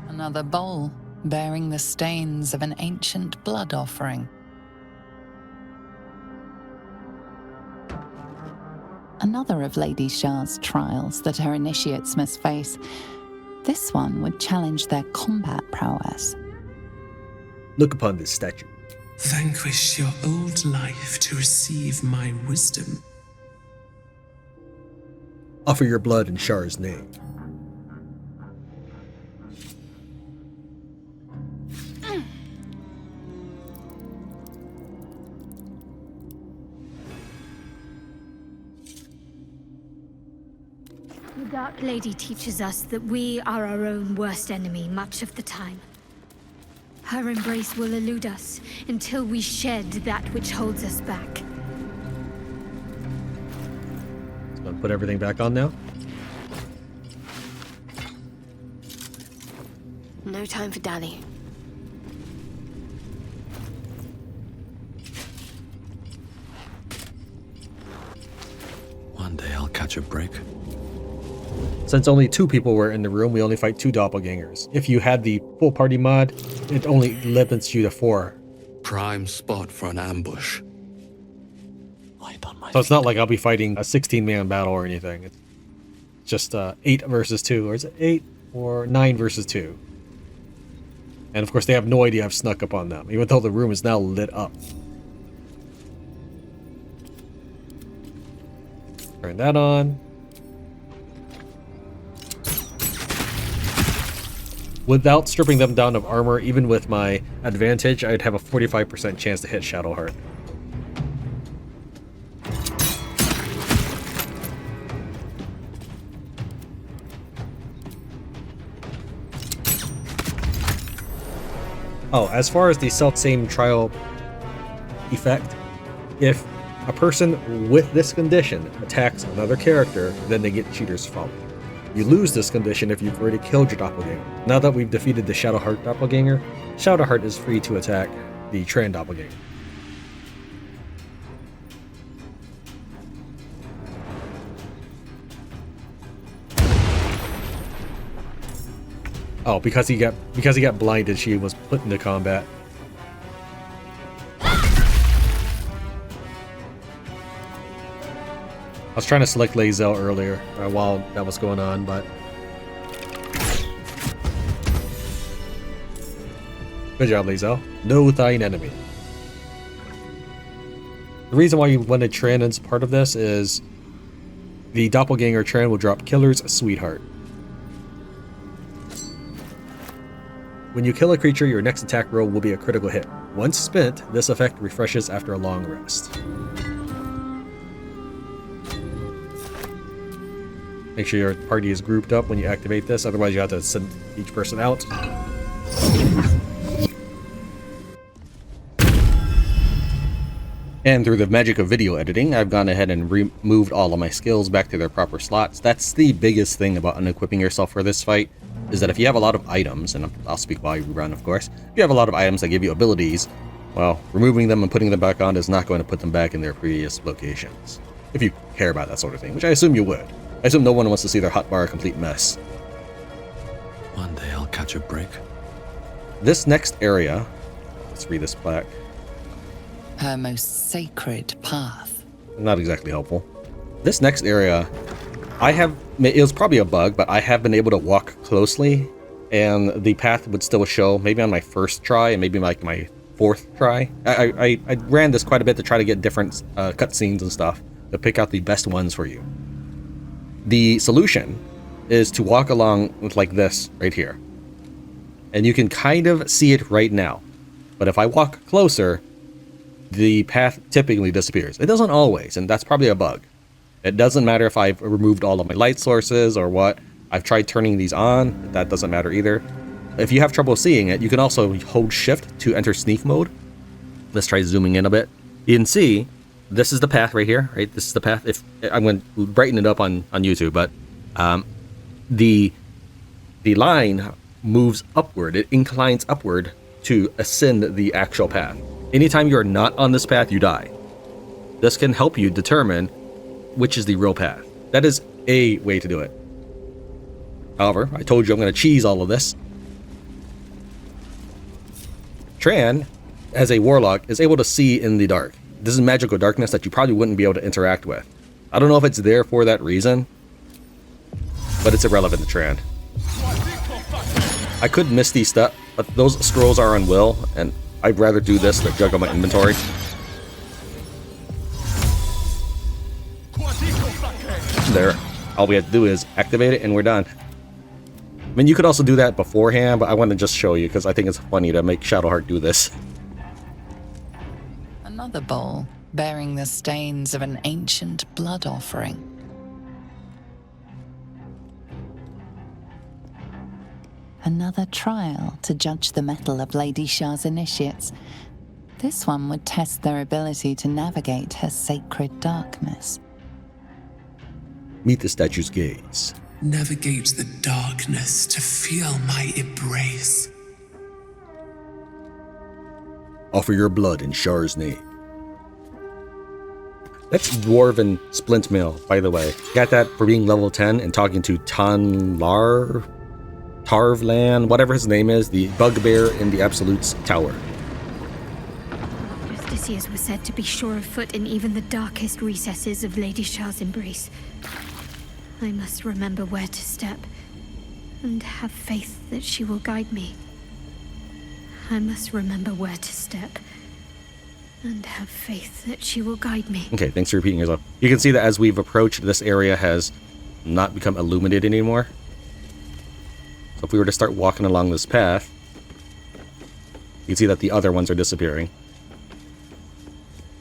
Another bowl, bearing the stains of an ancient blood offering. Another of Lady Shar's trials that her initiates must face. This one would challenge their combat prowess. Look upon this statue. Vanquish your old life to receive my wisdom. Offer your blood in Shar's name. The Dark Lady teaches us that we are our own worst enemy much of the time. Her embrace will elude us until we shed that which holds us back. Gonna put everything back on now. No time for dally. One day I'll catch a break. Since only 2 people were in the room, we only fight 2 doppelgangers. If you had the full party mod, it only limits you to 4. Prime spot for an ambush. So it's not like I'll be fighting a 16-man battle or anything. It's just 8 versus 2, or is it 8 or 9 versus 2? And of course, they have no idea I've snuck up on them, even though the room is now lit up. Turn that on. Without stripping them down of armor, even with my advantage, I'd have a 45% chance to hit Shadowheart. Oh, as far as the self-same trial effect, if a person with this condition attacks another character, then they get Cheater's Folly. You lose this condition if you've already killed your doppelganger. Now that we've defeated the Shadowheart doppelganger, Shadowheart is free to attack the Tran doppelganger. Oh, because he got blinded, she was put into combat. I was trying to select Lae'zel earlier while that was going on, but good job, Lae'zel. Know thine enemy. The reason why you wanted Tran as part of this is the doppelganger Tran will drop Killer's Sweetheart. When you kill a creature, your next attack roll will be a critical hit. Once spent, this effect refreshes after a long rest. Make sure your party is grouped up when you activate this, otherwise you have to send each person out. And through the magic of video editing, I've gone ahead and removed all of my skills back to their proper slots. That's the biggest thing about unequipping yourself for this fight, is that if you have a lot of items, and I'll speak while you run, of course, if you have a lot of items that give you abilities, well, removing them and putting them back on is not going to put them back in their previous locations. If you care about that sort of thing, which I assume you would. I assume no one wants to see their hotbar a complete mess. One day I'll catch a break. This next area, let's read this plaque. Her most sacred path. Not exactly helpful. This next area, it was probably a bug, but I have been able to walk closely, and the path would still show, maybe on my first try, and maybe like my fourth try. I ran this quite a bit to try to get different cutscenes and stuff, to pick out the best ones for you. The solution is to walk along with like this right here. And you can kind of see it right now. But if I walk closer, the path typically disappears. It doesn't always, and that's probably a bug. It doesn't matter if I've removed all of my light sources or what. I've tried turning these on. That doesn't matter either. If you have trouble seeing it, you can also hold shift to enter sneak mode. Let's try zooming in a bit. You can see this is the path right here, right? This is the path. If I'm going to brighten it up on YouTube, but the line moves upward. It inclines upward to ascend the actual path. Anytime you are not on this path, you die. This can help you determine which is the real path. That is a way to do it. However, I told you I'm going to cheese all of this. Tran, as a warlock, is able to see in the dark. This is magical darkness that you probably wouldn't be able to interact with. I don't know if it's there for that reason, but it's irrelevant to Tran. I could miss these stuff, but those scrolls are on will, and I'd rather do this than juggle my inventory. There. All we have to do is activate it and we're done. I mean, you could also do that beforehand, but I want to just show you because I think it's funny to make Shadowheart do this. Another bowl bearing the stains of an ancient blood offering. Another trial to judge the mettle of Lady Shar's initiates. This one would test their ability to navigate her sacred darkness. Meet the statue's gaze. Navigate the darkness to feel my embrace. Offer your blood in Shar's name. That's Dwarven Splint Mail, by the way. Got that for being level 10 and talking to Tarvlan, whatever his name is, the bugbear in the Absolute's tower. Justiciars were said to be sure of foot in even the darkest recesses of Lady Shar's embrace. I must remember where to step, and have faith that she will guide me. I must remember where to step. And have faith that she will guide me. Okay, thanks for repeating yourself. You can see that as we've approached, this area has not become illuminated anymore. So if we were to start walking along this path, you can see that the other ones are disappearing.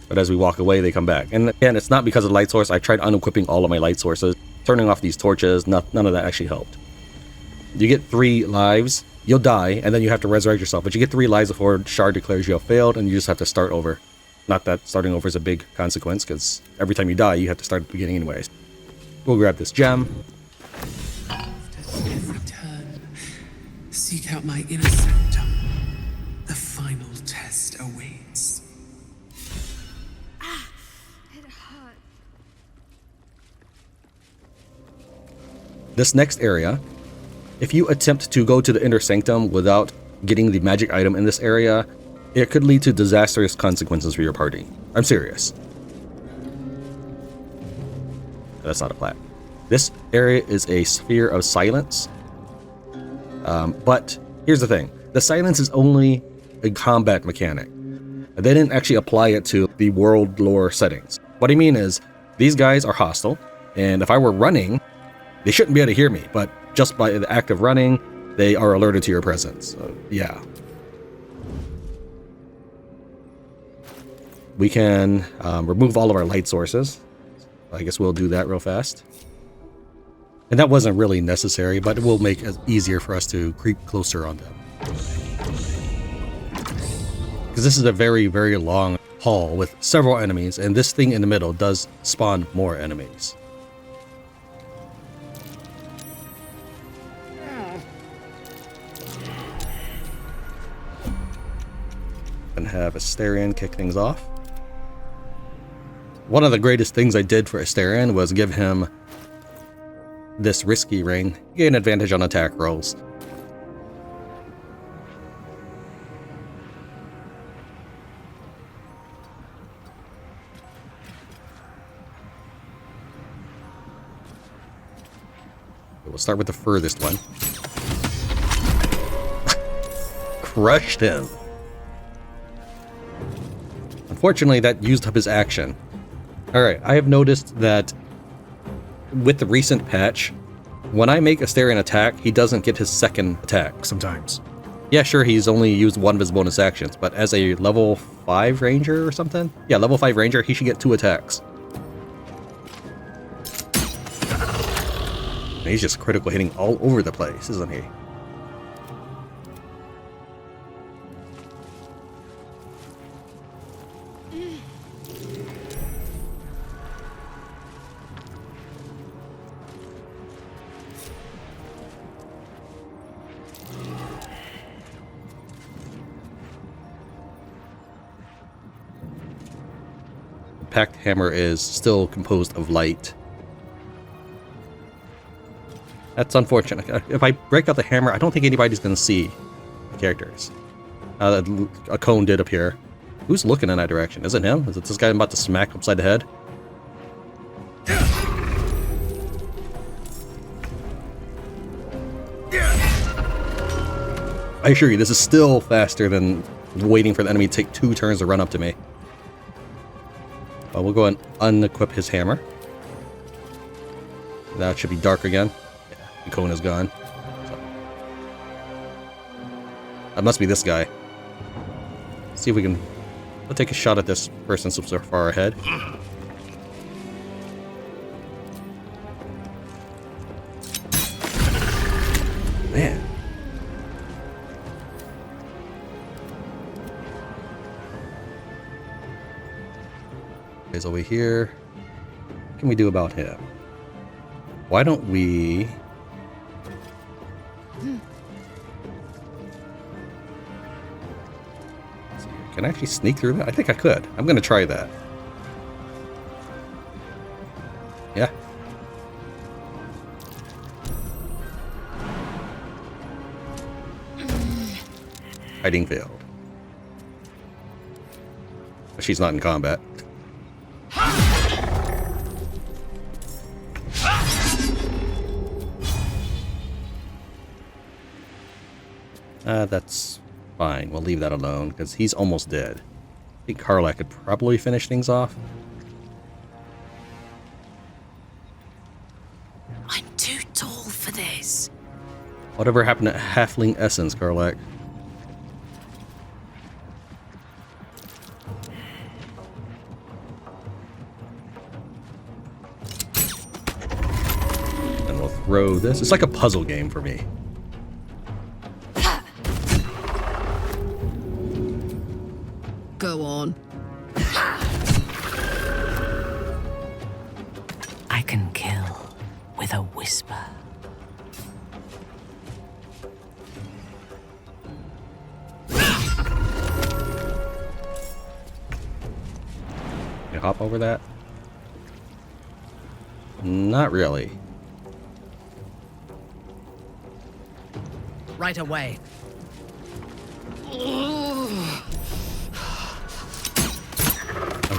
But as we walk away, they come back. And again, it's not because of the light source. I tried unequipping all of my light sources. Turning off these torches, none of that actually helped. You get 3 lives. You'll die, and then you have to resurrect yourself. But you get 3 lives before Shar declares you have failed, and you just have to start over. Not that starting over is a big consequence, because every time you die, you have to start at the beginning anyways. We'll grab this gem. After every turn, seek out my Inner Sanctum. The final test awaits. It hurt. This next area, if you attempt to go to the Inner Sanctum without getting the magic item in this area, it could lead to disastrous consequences for your party. I'm serious. That's not a plat. This area is a sphere of silence. But here's the thing. The silence is only a combat mechanic. They didn't actually apply it to the world lore settings. What I mean is, these guys are hostile, and if I were running, they shouldn't be able to hear me, but just by the act of running, they are alerted to your presence. So, yeah. We can remove all of our light sources. I guess we'll do that real fast. And that wasn't really necessary, but it will make it easier for us to creep closer on them. Because this is a very, very long hall with several enemies, and this thing in the middle does spawn more enemies. And have Astarion kick things off. One of the greatest things I did for Astarion was give him this risky ring. Gain advantage on attack rolls. We'll start with the furthest one. Crushed him. Unfortunately, that used up his action. Alright, I have noticed that with the recent patch, when I make Astarion attack, he doesn't get his second attack sometimes. Yeah, sure, he's only used one of his bonus actions, but as a level 5 ranger or something? Yeah, level 5 ranger, he should get 2 attacks. And he's just critical hitting all over the place, isn't he? Pact hammer is still composed of light. That's unfortunate. If I break out the hammer, I don't think anybody's going to see the characters. A cone did appear. Who's looking in that direction? Is it him? Is it this guy I'm about to smack upside the head? I assure you, this is still faster than waiting for the enemy to take 2 turns to run up to me. We'll go and unequip his hammer. Now it should be dark again. Yeah, the cone is gone. So. That must be this guy. Let's see if we can... We'll take a shot at this person so far ahead. Man. Is over here. What can we do about him? Why don't we... Can I actually sneak through that? I think I could. I'm going to try that. Yeah. Hiding failed. She's not in combat. That's Fine, we'll leave that alone, because he's almost dead. I think Karlak could probably finish things off. I'm too tall for this. Whatever happened to Halfling Essence, Karlak? And we'll throw this. It's like a puzzle game for me. Go on. I can kill with a whisper. Can you hop over that? Not really. Right away.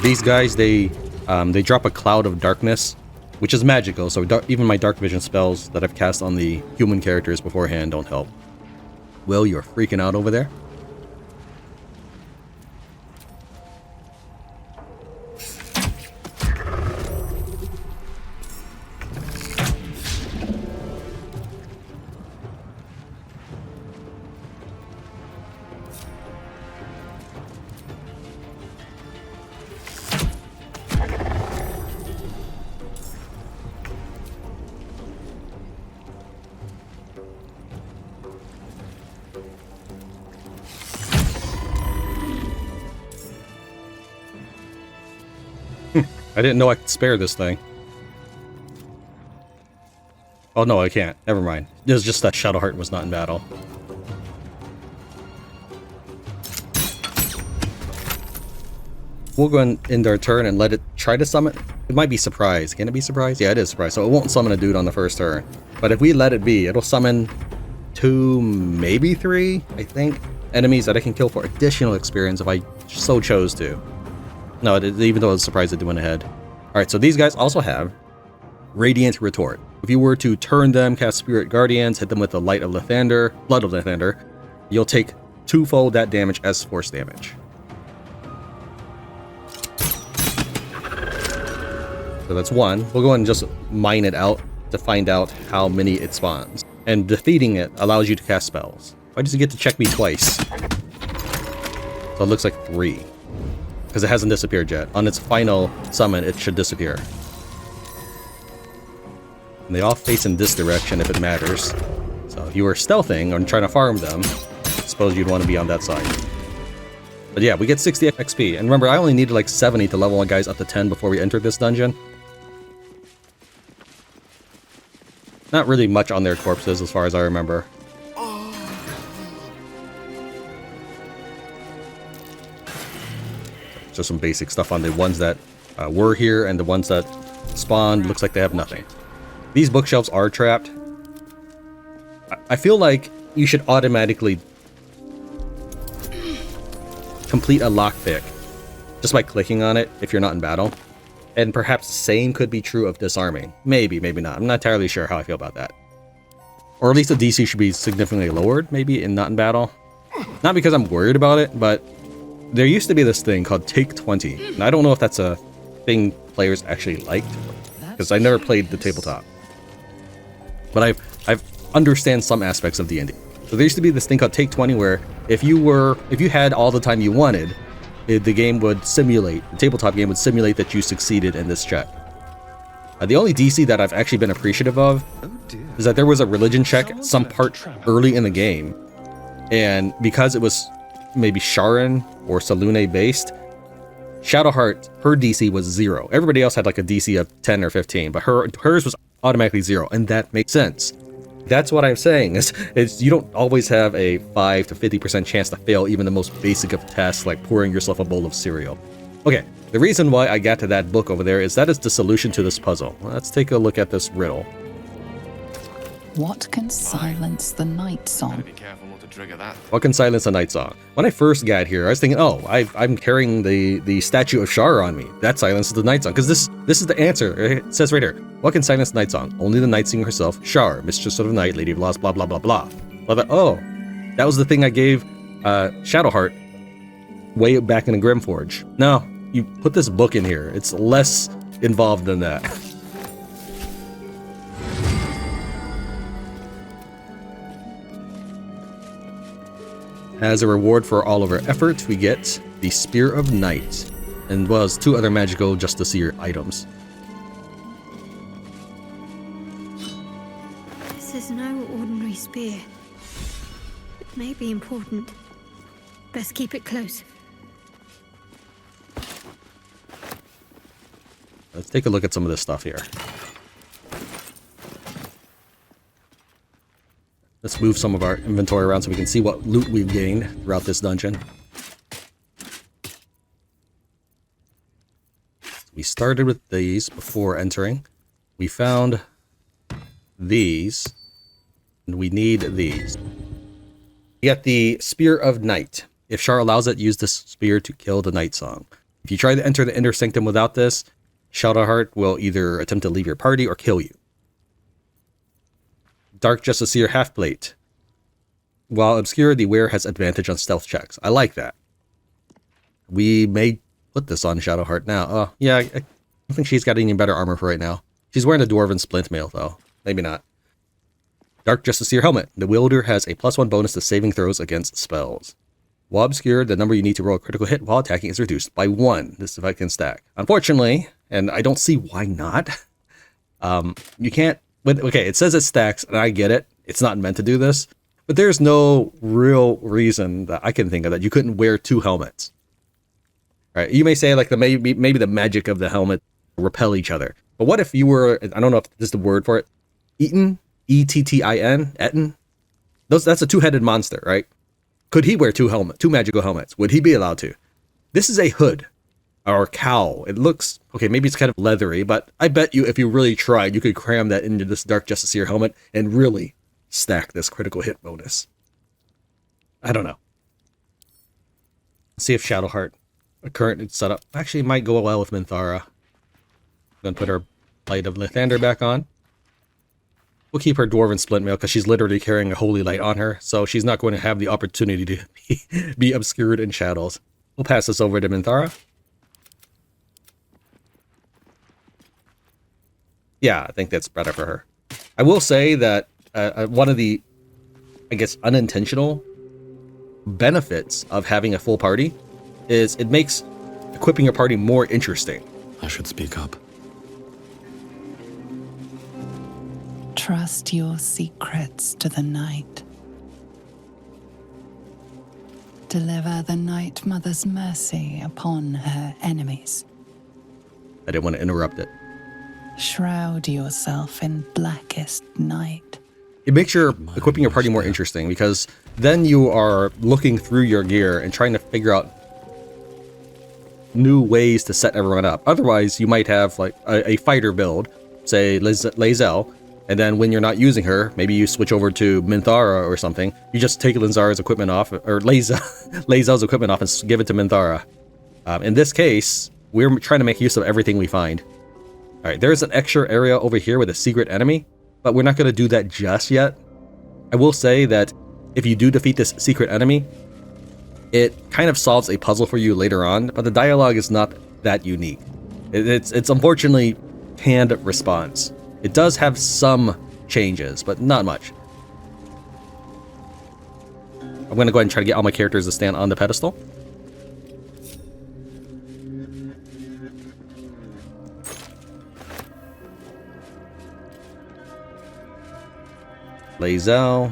These guys, they drop a cloud of darkness, which is magical, so even my dark vision spells that I've cast on the human characters beforehand don't help. Will, you're freaking out over there? I didn't know I could spare this thing. Oh no, I can't. Never mind. It was just that Shadowheart was not in battle. We'll go and end our turn and let it try to summon. It might be surprise. Can it be surprise? Yeah, it is surprise. So it won't summon a dude on the first turn. But if we let it be, it'll summon 2, maybe 3, I think, enemies that I can kill for additional experience if I so chose to. No, even though I was surprised it went ahead. Alright, so these guys also have Radiant Retort. If you were to turn them, cast Spirit Guardians, hit them with the Blood of Lathander, you'll take 2-fold that damage as force damage. So that's 1. We'll go ahead and just mine it out to find out how many it spawns. And defeating it allows you to cast spells. Why does it get to check me twice? So it looks like 3. Because it hasn't disappeared yet. On its final summon, it should disappear. And they all face in this direction if it matters. So if you were stealthing or trying to farm them, I suppose you'd want to be on that side. But yeah, we get 60 XP. And remember, I only needed like 70 to level 1 guys up to 10 before we entered this dungeon. Not really much on their corpses as far as I remember. Just some basic stuff on the ones that were here, and the ones that spawned looks like they have nothing. These bookshelves are trapped. I feel like you should automatically complete a lockpick just by clicking on it if you're not in battle. And perhaps the same could be true of disarming. Maybe, maybe not. I'm not entirely sure how I feel about that. Or at least the DC should be significantly lowered, maybe, and not in battle. Not because I'm worried about it, but there used to be this thing called Take 20, and I don't know if that's a thing players actually liked, because I never played the tabletop. But I've understand some aspects of D&D. So there used to be this thing called Take 20, where if you had all the time you wanted, the tabletop game would simulate that you succeeded in this check. The only DC that I've actually been appreciative of is that there was a religion check some part early in the game, and because it was maybe Sharan or Salune based, Shadowheart, her DC was 0. Everybody else had like a DC of 10 or 15, but hers was automatically 0, and that makes sense. That's what I'm saying, is you don't always have a 5 to 50% chance to fail even the most basic of tests, like pouring yourself a bowl of cereal. Okay, the reason why I got to that book over there is that is the solution to this puzzle. Let's take a look at this riddle. What can silence the night song? Be careful not to trigger that. What can silence a night song? When I first got here, I was thinking, oh, I'm carrying the statue of Shar on me. That silences the night song. Because this is the answer. It says right here. What can silence the night song? Only the night singer herself, Shar, mistress of the night, lady of lost, blah, blah, blah, blah. But oh, that was the thing I gave Shadowheart way back in the Grimforge. No, you put this book in here. It's less involved than that. As a reward for all of our efforts, we get the Spear of Night, and was 2 other magical Justiciar items. This is no ordinary spear. It may be important. Best keep it close. Let's take a look at some of this stuff here. Let's move some of our inventory around so we can see what loot we've gained throughout this dungeon. We started with these before entering. We found these, and we need these. We got the Spear of Night. If Shar allows it, use this spear to kill the Night Song. If you try to enter the Inner Sanctum without this, Shadowheart will either attempt to leave your party or kill you. Dark Justiciar Half-Plate. While obscured, the wearer has advantage on stealth checks. I like that. We may put this on Shadowheart now. Yeah, I don't think she's got any better armor for right now. She's wearing a Dwarven Splint Mail, though. Maybe not. Dark Justiciar Helmet. The wielder has a +1 bonus to saving throws against spells. While obscured, the number you need to roll a critical hit while attacking is reduced by 1. This effect can stack. Unfortunately, and I don't see why not, you can't... Okay, it says it stacks, and I get it. It's not meant to do this. But there's no real reason that I can think of that you couldn't wear 2 helmets. Right? You may say like maybe the magic of the helmet repel each other. But what if you were, I don't know if this is the word for it, Ettin? E-T-T-I-N? Ettin? That's a 2-headed monster, right? Could he wear 2 magical helmets? Would he be allowed to? This is a hood. Or cowl. It looks, okay, maybe it's kind of leathery, but I bet you if you really tried, you could cram that into this Dark Justiciar helmet and really stack this critical hit bonus. I don't know. Let's see if Shadowheart, a current setup, actually might go well with Minthara. I'm going to put her Light of Lathander back on. We'll keep her Dwarven Splint Mail because she's literally carrying a Holy Light on her, so she's not going to have the opportunity to be obscured in shadows. We'll pass this over to Minthara. Yeah, I think that's better for her. I will say that one of the, I guess, unintentional benefits of having a full party is it makes equipping your party more interesting. I should speak up. Trust your secrets to the night. Deliver the Night Mother's mercy upon her enemies. I didn't want to interrupt it. Shroud yourself in blackest night. It makes your equipping your party more interesting because then you are looking through your gear and trying to figure out new ways to set everyone up. Otherwise, you might have like a fighter build, say Lae'zel, and then when you're not using her, maybe you switch over to Minthara or something. You just take Linzara's equipment off, or Lae'zel's equipment off and give it to Minthara. In this case, we're trying to make use of everything we find. Alright, there's an extra area over here with a secret enemy, but we're not going to do that just yet. I will say that if you do defeat this secret enemy, it kind of solves a puzzle for you later on, but the dialogue is not that unique. It's unfortunately canned response. It does have some changes, but not much. I'm going to go ahead and try to get all my characters to stand on the pedestal. Lae'zel.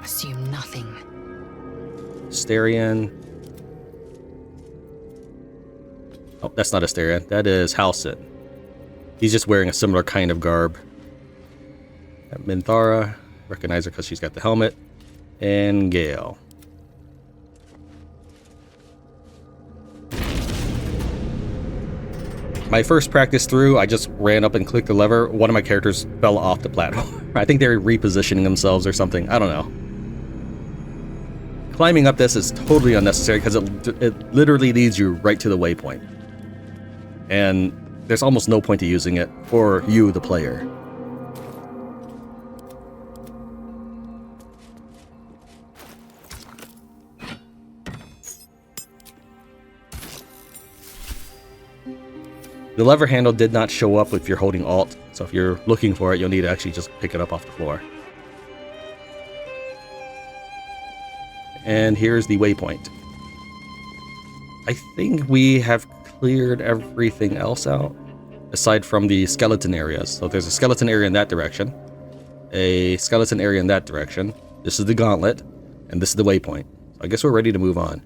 Assume nothing. Astarion. Oh, that's not Astarion. That is Halsin. He's just wearing a similar kind of garb. Minthara. Recognize her because she's got the helmet. And Gale. My first practice through, I just ran up and clicked the lever. One of my characters fell off the platform. I think they're repositioning themselves or something. I don't know. Climbing up this is totally unnecessary because it literally leads you right to the waypoint. And there's almost no point to using it for you, the player. The lever handle did not show up if you're holding Alt, so if you're looking for it, you'll need to actually just pick it up off the floor. And here's the waypoint. I think we have cleared everything else out, aside from the skeleton areas. So there's a skeleton area in that direction, a skeleton area in that direction. This is the gauntlet, and this is the waypoint. So I guess we're ready to move on.